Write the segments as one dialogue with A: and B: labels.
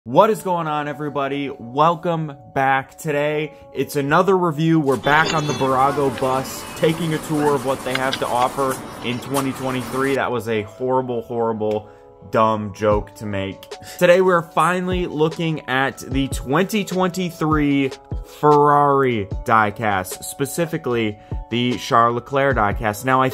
A: What is going on, everybody? Welcome back. Today, it's another review. We're back on the Barago bus, taking a tour of what they have to offer in 2023. That was a horrible, dumb joke to make. Today, we're finally looking at the 2023 Ferrari diecast, specifically the Charles Leclerc diecast. Now, I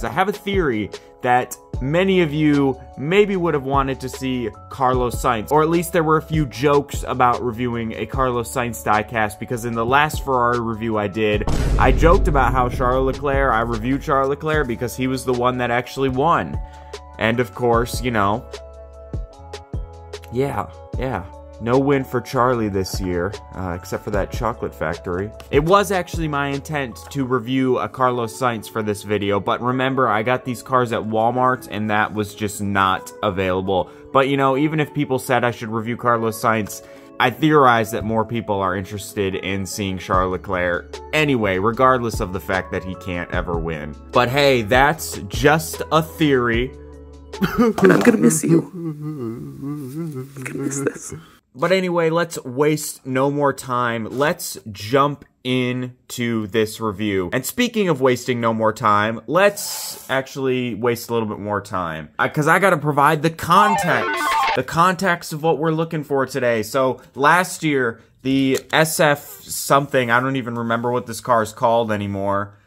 A: have a theory that many of you maybe would have wanted to see Carlos Sainz, or at least there were a few jokes about reviewing a Carlos Sainz diecast, because in the last Ferrari review I did, I joked about how I reviewed Charles Leclerc because he was the one that actually won. And of course, you know, yeah. No win for Charlie this year, except for that chocolate factory. It was actually my intent to review a Carlos Sainz for this video, but remember, I got these cars at Walmart, and that was just not available. But, you know, even if people said I should review Carlos Sainz, I theorize that more people are interested in seeing Charles Leclerc anyway, regardless of the fact that he can't ever win. But hey, that's just a theory.
B: And I'm gonna miss you. I'm gonna miss this.
A: But anyway, let's waste no more time. Let's jump into this review. And speaking of wasting no more time, let's actually waste a little bit more time, because I gotta provide the context of what we're looking for today. So last year, the SF something, I don't even remember what this car is called anymore.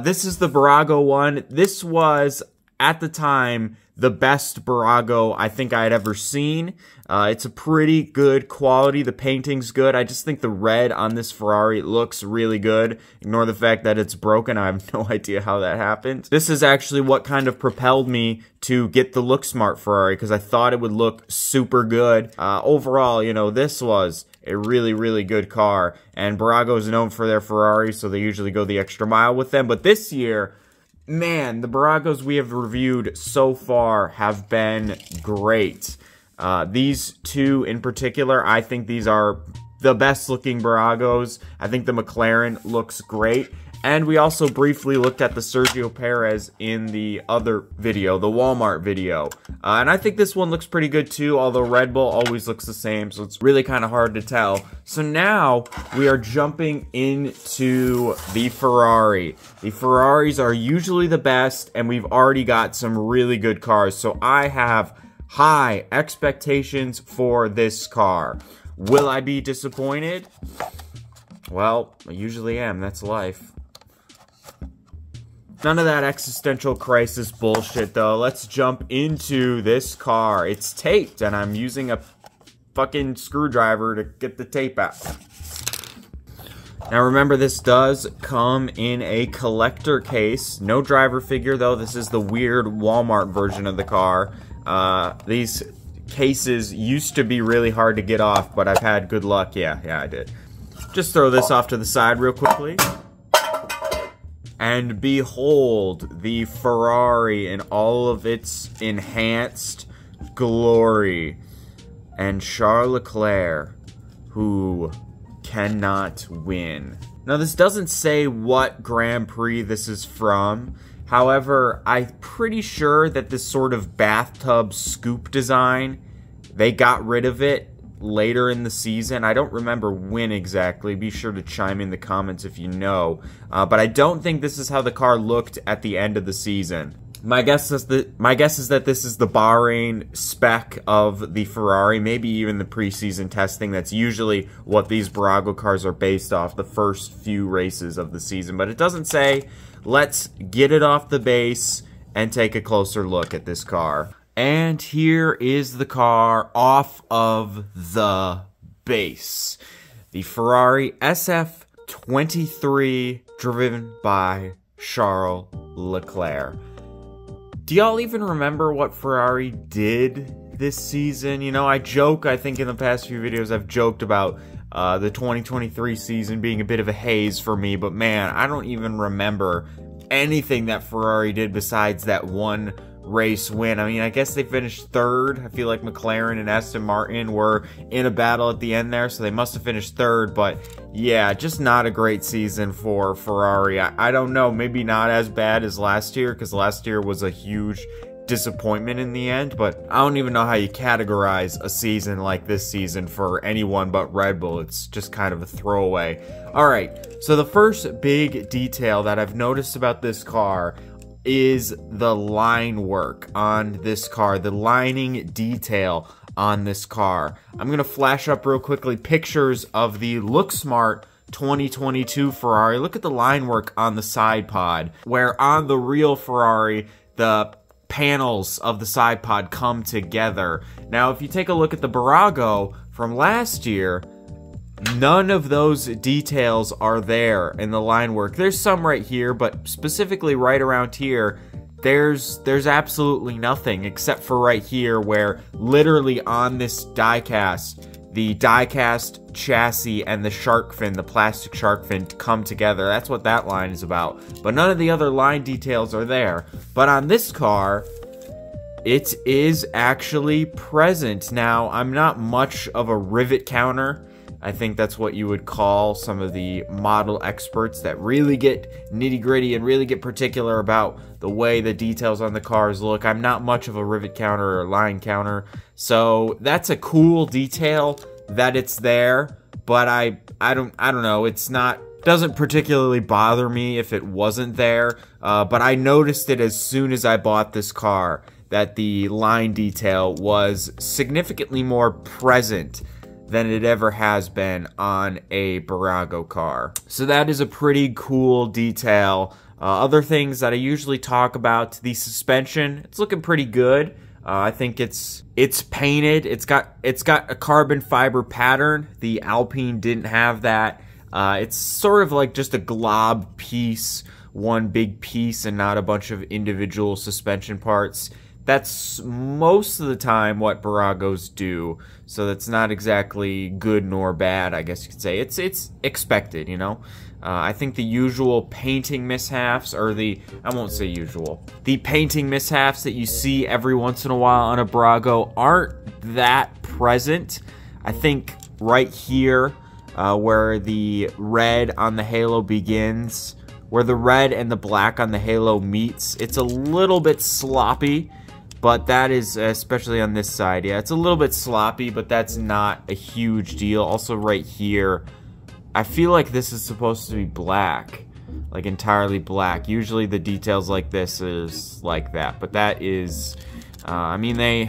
A: This is the Barago one. This was, at the time, the best Barago I think I had ever seen. It's a pretty good quality. The painting's good. I just think the red on this Ferrari looks really good. Ignore the fact that it's broken. I have no idea how that happened. This is actually what kind of propelled me to get the Look Smart Ferrari, because I thought it would look super good. Overall, you know, this was a really good car. And Barago is known for their Ferraris, so they usually go the extra mile with them. But this year, man, the Baragos we have reviewed so far have been great. These two in particular, I think these are the best looking Baragos. I think the McLaren looks great. And we also briefly looked at the Sergio Perez in the other video, the Walmart video. And I think this one looks pretty good too, although Red Bull always looks the same, so it's really kind of hard to tell. So now we are jumping into the Ferrari. The Ferraris are usually the best, and we've already got some really good cars. So I have high expectations for this car. Will I be disappointed? Well, I usually am. That's life. None of that existential crisis bullshit, though. Let's jump into this car. It's taped, and I'm using a fucking screwdriver to get the tape out. Now, remember, this does come in a collector case. No driver figure, though. This is the weird Walmart version of the car. These cases used to be really hard to get off, but I've had good luck. Yeah, I did. Just throw this off to the side real quickly. And behold, the Ferrari in all of its enhanced glory. And Charles Leclerc, who cannot win. Now, this doesn't say what Grand Prix this is from. However, I'm pretty sure that this sort of bathtub scoop design, they got rid of it later in the season. I don't remember when exactly. Be sure to chime in the comments if you know. But I don't think this is how the car looked at the end of the season. My guess is that this is the Bahrain spec of the Ferrari, maybe even the preseason testing. That's usually what these Barago cars are based off, the first few races of the season. But it doesn't say. Let's get it off the base and take a closer look at this car. And here is the car off of the base. The Ferrari SF23, driven by Charles Leclerc. Do y'all even remember what Ferrari did this season? You know, I think in the past few videos I've joked about the 2023 season being a bit of a haze for me, but man, I don't even remember anything that Ferrari did besides that one race win. I mean, I guess they finished third. I feel like McLaren and Aston Martin were in a battle at the end there, so they must have finished third, but yeah, just not a great season for Ferrari. I don't know, maybe not as bad as last year, because last year was a huge disappointment in the end, but I don't even know how you categorize a season like this season for anyone but Red Bull. It's just kind of a throwaway. Alright, so the first big detail that I've noticed about this car is the line work on this car, the lining detail on this car. I'm going to flash up real quickly pictures of the Look Smart 2022 Ferrari. Look at the line work on the side pod, where on the real Ferrari, the panels of the side pod come together. Now, if you take a look at the Barago from last year, none of those details are there in the line work. There's some right here, but specifically right around here, there's absolutely nothing except for right here where literally on this diecast, the diecast chassis and the shark fin, the plastic shark fin, come together. That's what that line is about. But none of the other line details are there. But on this car, it is actually present. Now, I'm not much of a rivet counter. I think that's what you would call some of the model experts that really get nitty-gritty and really get particular about the way the details on the cars look. I'm not much of a rivet counter or line counter, so that's a cool detail that it's there, but I don't know, it's not, doesn't particularly bother me if it wasn't there, but I noticed it as soon as I bought this car, that the line detail was significantly more present than it ever has been on a Barago car. So that is a pretty cool detail. Other things that I usually talk about, the suspension, it's looking pretty good. I think it's painted. It's got a carbon fiber pattern. The Alpine didn't have that. It's sort of like just a glob piece, one big piece, and not a bunch of individual suspension parts. That's most of the time what Baragos do, so that's not exactly good nor bad, I guess you could say. It's expected, you know? I think the usual painting mishaps, or I won't say usual, the painting mishaps that you see every once in a while on a Barago aren't that present. I think right here, where the red on the halo begins, where the red and the black on the halo meets, it's a little bit sloppy. But that is, especially on this side, yeah, it's a little bit sloppy, but that's not a huge deal. Also right here, I feel like this is supposed to be black, like entirely black. Usually the details like this is like that, but that is, I mean, they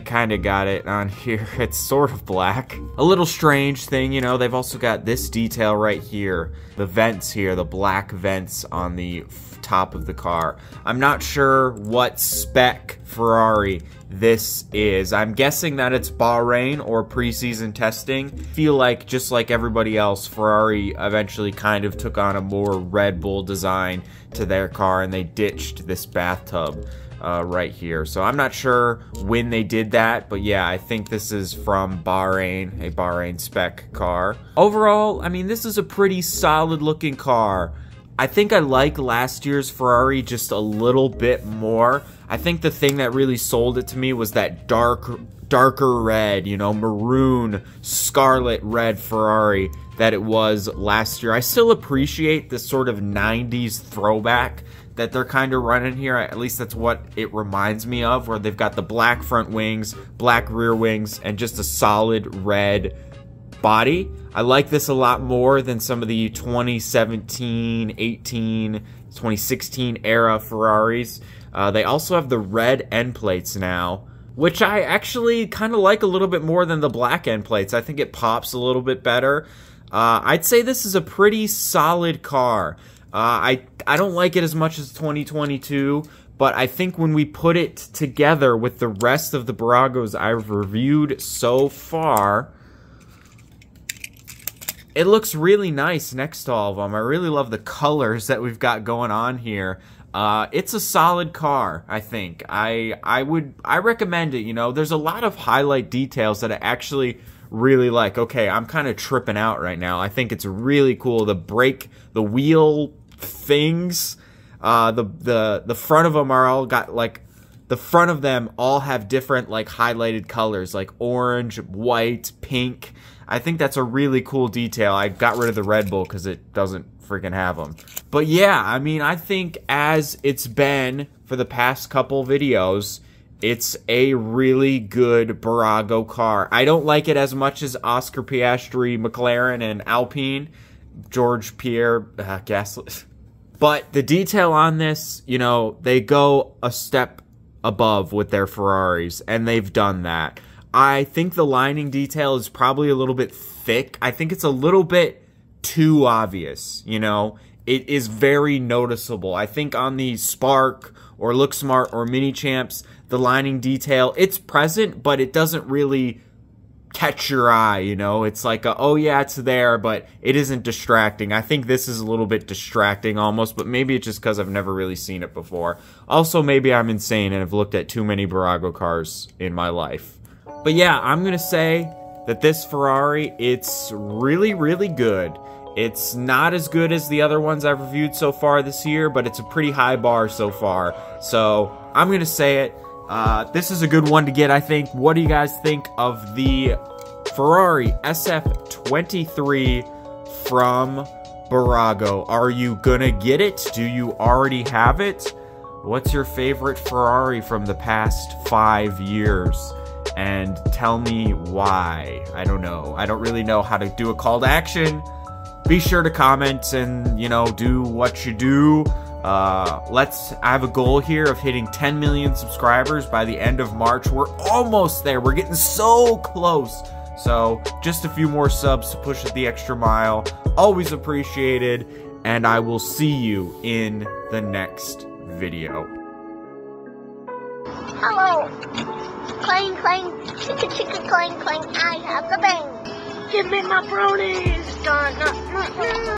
A: kind of got it on here. It's sort of black. A little strange thing, you know, they've also got this detail right here, the vents here, the black vents on the top of the car. I'm not sure what spec Ferrari this is. I'm guessing that it's Bahrain or preseason testing. Feel like, just like everybody else, Ferrari eventually kind of took on a more Red Bull design to their car, and they ditched this bathtub right here. So I'm not sure when they did that, but yeah, I think this is from Bahrain, a Bahrain spec car. Overall, I mean, this is a pretty solid looking car. I think I like last year's Ferrari just a little bit more. I think the thing that really sold it to me was that darker red, you know, maroon, scarlet red Ferrari that it was last year. I still appreciate this sort of 90s throwback that they're kind of running here. At least that's what it reminds me of, where they've got the black front wings, black rear wings, and just a solid red body. I like this a lot more than some of the 2017, 18, 2016 era Ferraris. They also have the red end plates now, which I actually kind of like a little bit more than the black end plates. I think it pops a little bit better. I'd say this is a pretty solid car. I don't like it as much as 2022, but I think when we put it together with the rest of the Baragos I've reviewed so far, it looks really nice next to all of them. I really love the colors that we've got going on here. It's a solid car, I think. I recommend it, you know. There's a lot of highlight details that I actually really like. Okay, I'm kind of tripping out right now. I think it's really cool. The brake, the wheel things, the front of them are all got like, the front of them all have different like highlighted colors, like orange, white, pink. I think that's a really cool detail. I got rid of the Red Bull because it doesn't freaking have them. But yeah, I mean, I think as it's been for the past couple videos, it's a really good Barago car. I don't like it as much as Oscar Piastri, McLaren, and Alpine, George Pierre Gasly. But the detail on this, you know, they go a step above with their Ferraris, and they've done that. I think the lining detail is probably a little bit thick. I think it's a little bit too obvious, you know. It is very noticeable. I think on the Spark or Look Smart or Mini Champs, the lining detail, it's present, but it doesn't really catch your eye, you know. It's like, oh yeah, it's there, but it isn't distracting. I think this is a little bit distracting almost, but maybe it's just because I've never really seen it before. Also, maybe I'm insane and have looked at too many Barago cars in my life. But yeah, I'm going to say that this Ferrari, it's really, really good. It's not as good as the other ones I've reviewed so far this year, but it's a pretty high bar so far. So I'm going to say it. This is a good one to get, I think. What do you guys think of the Ferrari SF23 from Barago? Are you going to get it? Do you already have it? What's your favorite Ferrari from the past 5 years? And tell me why. I don't know. I don't really know how to do a call to action. Be sure to comment and, you know, do what you do. I have a goal here of hitting 10 million subscribers by the end of March. We're almost there. We're getting so close. So just a few more subs to push it the extra mile. Always appreciated. And I will see you in the next video.
C: Hello. Clang, clang, chicka, chicka, clang, clang, I have the bang. Give me my bronies.